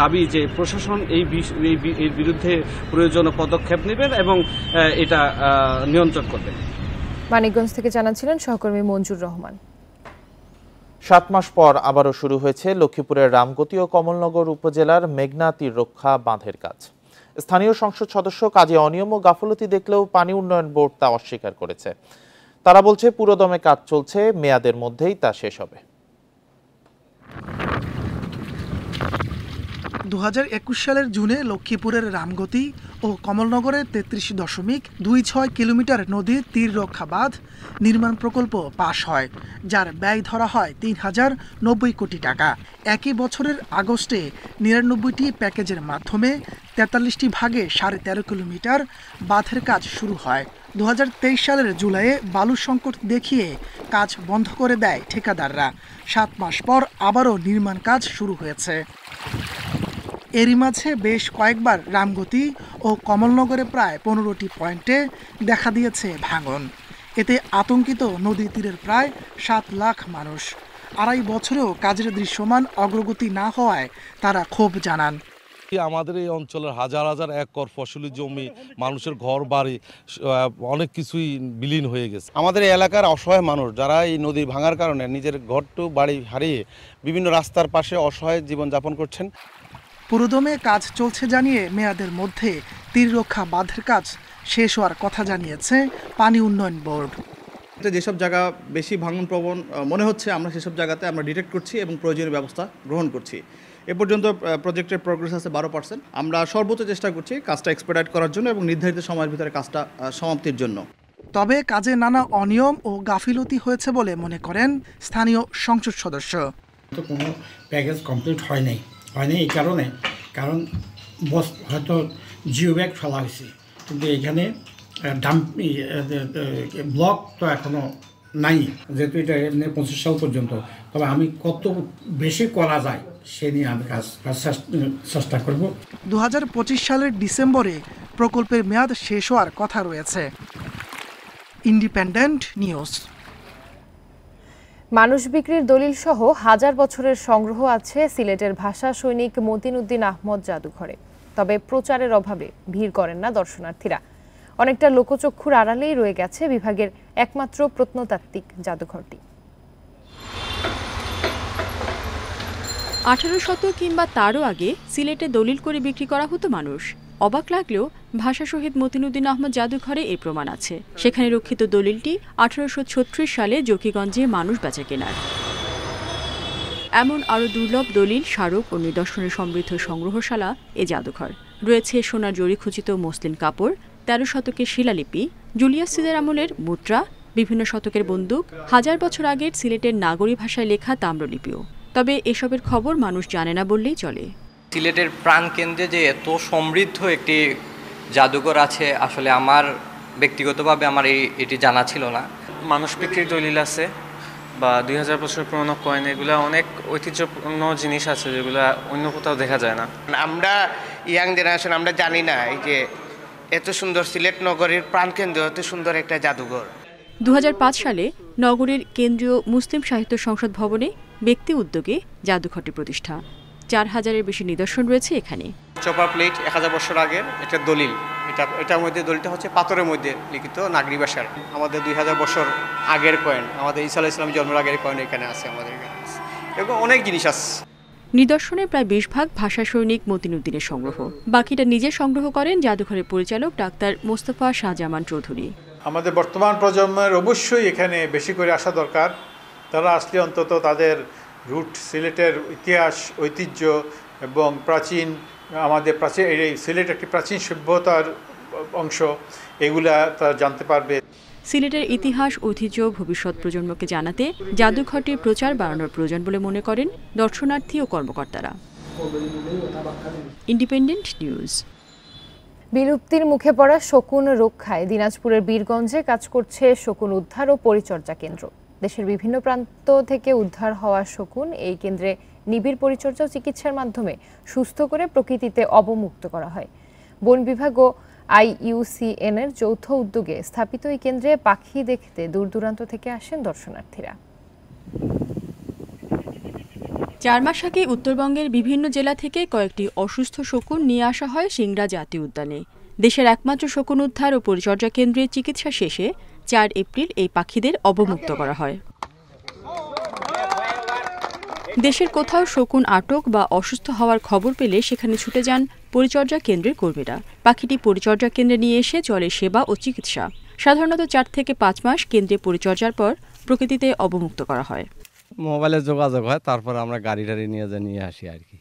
S30: দাবি যে প্রশাসন এর বিরুদ্ধে প্রয়োজনীয় পদক্ষেপ নেবেন এবং এটা নিয়ন্ত্রণ করবেন।
S7: মানিকগঞ্জ থেকে জানাচ্ছিলেন সহকর্মী মঞ্জুর রহমান।
S1: 7 মাস পর আবারও শুরু হয়েছে লক্ষ্মীপুরের রামগতি ও কমলনগর উপজেলার মেঘনা তীর রক্ষা বাঁধের কাজ। স্থানীয় সংসদ সদস্য কাজে অনিয়ম ও গাফলতি দেখলেও পানি উন্নয়ন বোর্ড তা অস্বীকার করেছে। তারা বলছে পুরোদমে কাজ চলছে, মেয়াদের মধ্যেই তা শেষ হবে।
S2: 2021 সালের জুনে লক্ষ্মীপুরের রামগতি ও কমলনগরে 33.26 কিলোমিটার নদীর তীর রক্ষা বাঁধ নির্মাণ প্রকল্প পাশ হয়, যার ব্যয় ধরা হয় 3090 কোটি টাকা। একই বছরের আগস্টে 99টি প্যাকেজের মাধ্যমে 43টি ভাগে 13.5 কিলোমিটার বাঁধের কাজ শুরু হয়। 2023 সালের জুলাইয়ে বালু সংকট দেখিয়ে কাজ বন্ধ করে দেয় ঠিকাদাররা। 7 মাস পর আবারও নির্মাণ কাজ শুরু হয়েছে। এরই মাঝে বেশ কয়েকবার রামগতি ও কমলনগরে প্রায় 15টি পয়েন্টে দেখা দিয়েছে ভাঙন। এতে আতঙ্কিত নদী তীরের প্রায় 7 লাখ মানুষ। 2.5 বছরেও কাজের দৃশ্যমান অগ্রগতি না হওয়ায় তারা ক্ষোভ জানান।
S9: আমাদের এই অঞ্চলের হাজার হাজার একর ফসলি জমি, মানুষের ঘর বাড়ি অনেক কিছুই বিলীন হয়ে গেছে।
S10: আমাদের এই এলাকার অসহায় মানুষ যারা এই নদী ভাঙার কারণে নিজের ঘরটু বাড়ি হারিয়ে বিভিন্ন রাস্তার পাশে অসহায় জীবনযাপন করছেন।
S2: পুরোদমে কাজ চলছে জানিয়ে মেয়াদের মধ্যে তীর রক্ষা বাঁধের কাজ শেষ হওয়ার কথা জানিয়েছে পানি উন্নয়ন বোর্ড।
S14: যেসব জায়গা বেশি ভাঙন প্রবণ মনে হচ্ছে আমরা সেসব জায়গাতে আমরা ডিটেক্ট করছি এবং প্রয়োজনীয় ব্যবস্থা গ্রহণ করছি। এ পর্যন্ত প্রজেক্টের প্রোগ্রেস আছে 12%। আমরা সর্বোচ্চ চেষ্টা করছি কাজটা এক্সপেডিট করার জন্য এবং নির্ধারিত সময়ের ভিতরে কাজটা সমাপ্তির জন্য।
S2: তবে কাজে নানা অনিয়ম ও গাফিলতি হয়েছে বলে মনে করেন স্থানীয় সংসদ সদস্য।
S15: তো কোনো প্যাকেজ কমপ্লিট হয়নি এই কারণে, কারণ বস হয়তো জিও ব্যাগ ফেলা হয়েছে, কিন্তু এখানে ব্লক তো এখনো নাই, যেহেতু এটা 25 সাল পর্যন্ত। তবে আমি কত বেশি করা যায় সে নিয়ে আমি কাজ চেষ্টা করব।
S2: 2025 সালের ডিসেম্বরে প্রকল্পের মেয়াদ শেষ হওয়ার কথা রয়েছে। Independent news.
S7: মানুষ বিক্রির দলিল সহ হাজার বছরের সংগ্রহ আছে সিলেটের ভাষা সৈনিক মতিন উদ্দিন আহমদ জাদুঘরে। তবে প্রচারের অভাবে ভিড় করেন না দর্শনার্থীরা। অনেকটা লোকচক্ষুর আড়ালেই রয়ে গেছে বিভাগের একমাত্র প্রত্নতাত্ত্বিক জাদুঘরটি।
S8: 18 শতক কিংবা তারও আগে সিলেটে দলিল করে বিক্রি করা হতো মানুষ। অবাক লাগলেও ভাষা শহীদ মতিন উদ্দিন আহমদ জাদুঘরে এর প্রমাণ আছে। সেখানে রক্ষিত দলিলটি 1836 সালে জকিগঞ্জে মানুষ বেচা কেনার। এমন আরও দুর্লভ দলিল, স্মারক ও নিদর্শনের সমৃদ্ধ সংগ্রহশালা এ জাদুঘর। রয়েছে সোনার জরিখচিত মসলিন কাপড়, 13 শতকের শিলালিপি, জুলিয়াস সিজার আমলের মুদ্রা, বিভিন্ন শতকের বন্দুক, হাজার বছর আগের সিলেটের নাগরী ভাষায় লেখা তাম্রলিপিও। তবে এসবের খবর মানুষ জানে না বললেই চলে।
S16: সিলেটের প্রাণকেন্দ্রে যে এত সমৃদ্ধ একটি জাদুঘর আছে, আসলে আমার ব্যক্তিগতভাবে আমার এটি জানা ছিল না।
S17: মানুষ বিক্রির দলিল আছে বা 2000 বছর পুরনো কয়েন, এগুলো অনেক ঐতিহ্যপূর্ণ জিনিস আছে যেগুলো অন্য কোথাও দেখা যায় না।
S18: আমরা ইয়াং জেনারেশন আমরা জানি না এই যে এত সুন্দর সিলেট নগরীর প্রাণকেন্দ্র, এত সুন্দর একটা জাদুঘর।
S8: 2005 সালে নগরীর কেন্দ্রীয় মুসলিম সাহিত্য সংসদ ভবনে ব্যক্তি উদ্যোগে জাদুঘরটি প্রতিষ্ঠা। 4000-এর বেশি নিদর্শন রয়েছে এখানে।
S18: চপার প্লেট 1000 বছর আগের একটা দলিল, এটার মধ্যে দলিলটা হচ্ছে পাথরের মধ্যে লিখিত নাগরী ভাষার। আমাদের 2000 বছর আগের কয়েন, আমাদের ঈসা আলাইহিস সালাম জন্মের আগের কয়েন এখানে আছে, আমাদের এখানে আছে। এরকম অনেক জিনিস আছে।
S8: নিদর্শনের প্রায় 20 ভাগ ভাষা সৈনিক মতিন উদ্দিনের সংগ্রহ, বাকিটা নিজে সংগ্রহ করেন জাদুঘরের পরিচালক ডাক্তার মোস্তফা শাহজামান চৌধুরী।
S19: আমাদের বর্তমান প্রজন্মের অবশ্যই এখানে বেশি করে আসা দরকার। তারা আসলে অন্তত তাদের রুট, সিলেটের ইতিহাস, ঐতিহ্য এবং এই সিলেট একটি প্রাচীন সভ্যতার অংশ, এগুলা তারা জানতে পারবে।
S8: সিলেটের ইতিহাস, ঐতিহ্য ভবিষ্যৎ প্রজন্মকে জানাতে জাদুঘরটির প্রচার বাড়ানোর প্রয়োজন বলে মনে করেন দর্শনার্থী ও কর্মকর্তারা। Independent news.
S7: বিলুপ্তির মুখে পড়া শকুন রক্ষায় দিনাজপুরের বীরগঞ্জে কাজ করছে শকুন উদ্ধার ও পরিচর্যা কেন্দ্র। দেশের বিভিন্ন প্রান্ত থেকে উদ্ধার হওয়া শকুন এই কেন্দ্রে নিবিড় পরিচর্যা ও চিকিৎসার মাধ্যমে সুস্থ করে প্রকৃতিতে অবমুক্ত করা হয়। বন বিভাগ ও IUCN এর যৌথ উদ্যোগে স্থাপিত এই কেন্দ্রে পাখি দেখতে দূর দূরান্ত থেকে আসেন দর্শনার্থীরা।
S8: 4 মাস আগে উত্তরবঙ্গের বিভিন্ন জেলা থেকে কয়েকটি অসুস্থ শকুন নিয়ে আসা হয় সিংড়া জাতীয় উদ্যানে। দেশের একমাত্র শকুন উদ্ধার ও পরিচর্যা কেন্দ্রে চিকিৎসা শেষে 4 এপ্রিল এই পাখিদের অবমুক্ত করা হয়। দেশের কোথাও শকুন আটক বা অসুস্থ হওয়ার খবর পেলে সেখানে ছুটে যান পরিচর্যা কেন্দ্রের কর্মীরা। পাখিটি পরিচর্যা কেন্দ্রে নিয়ে এসে চলে সেবা ও চিকিৎসা। সাধারণত 4 থেকে 5 মাস কেন্দ্রে পরিচর্যার পর প্রকৃতিতে অবমুক্ত করা হয়।
S3: মোবাইলে যোগাযোগ হয়, তারপর আমরা গাড়ি নিয়ে আসি আর কি।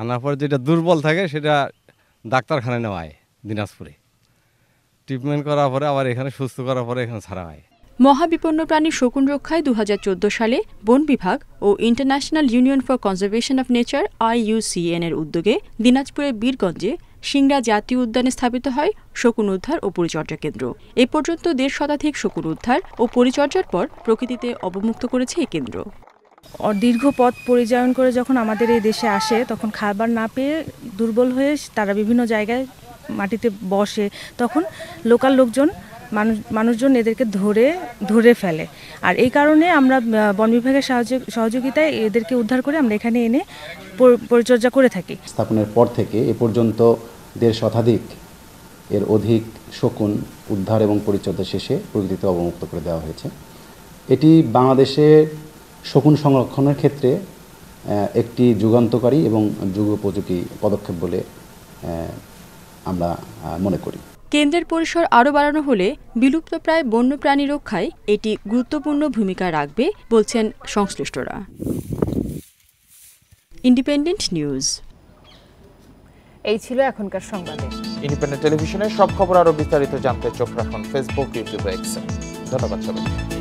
S3: আনার পর যেটা দুর্বল থাকে সেটা ডাক্তারখানায় নেওয়া হয় দিনাজপুরে, ট্রিটমেন্ট করার পরে আবার এখানে সুস্থ করার পরে এখানে ছাড়া হয়।
S8: মহাবিপন্ন প্রাণী শকুন রক্ষায় 2014 সালে বন বিভাগ ও international union for conservation of nature IUCN এর উদ্যোগে দিনাজপুরের বীরগঞ্জে সিংড়া জাতীয় উদ্যানে স্থাপিত হয় শকুন উদ্ধার ও পরিচর্যা কেন্দ্র। এ পর্যন্ত 1.5 শতাধিক শকুন উদ্ধার ও পরিচর্যার পর প্রকৃতিতে অবমুক্ত করেছে এই কেন্দ্র।
S4: দীর্ঘ পথ পরিচালন করে যখন আমাদের এই দেশে আসে তখন খাবার না পেয়ে দুর্বল হয়ে তারা বিভিন্ন জায়গায় মাটিতে বসে, তখন লোকাল লোকজন মানুষজন এদেরকে ধরে ফেলে। আর এই কারণে আমরা বন বিভাগের সহযোগিতায় এদেরকে উদ্ধার করে আমরা এখানে এনে পরিচর্যা করে থাকি।
S5: স্থাপনের পর থেকে এ পর্যন্ত 1.5 শতাধিক এর অধিক শকুন উদ্ধার এবং পরিচর্যা শেষে প্রকৃতিতে অবমুক্ত করে দেওয়া হয়েছে। এটি বাংলাদেশে শকুন সংরক্ষণের ক্ষেত্রে একটি যুগান্তকারী এবং যুগোপযোগী পদক্ষেপ বলে আমরা মনে করি।
S8: কেন্দ্রের পরিসর আরও বাড়ানো হলে বিলুপ্তপ্রায় বন্যপ্রাণী রক্ষায় এটি গুরুত্বপূর্ণ ভূমিকা রাখবে বলছেন সংশ্লিষ্টরা। Independent news.
S7: এই ছিল এখনকার সংবাদে।
S1: ইন্ডিপেন্ডেন্ট টেলিভিশনের সব খবর আরও বিস্তারিত জানতে চোখ রাখুন ফেসবুক, ইউটিউব, এক্সে। ধন্যবাদ সবাইকে।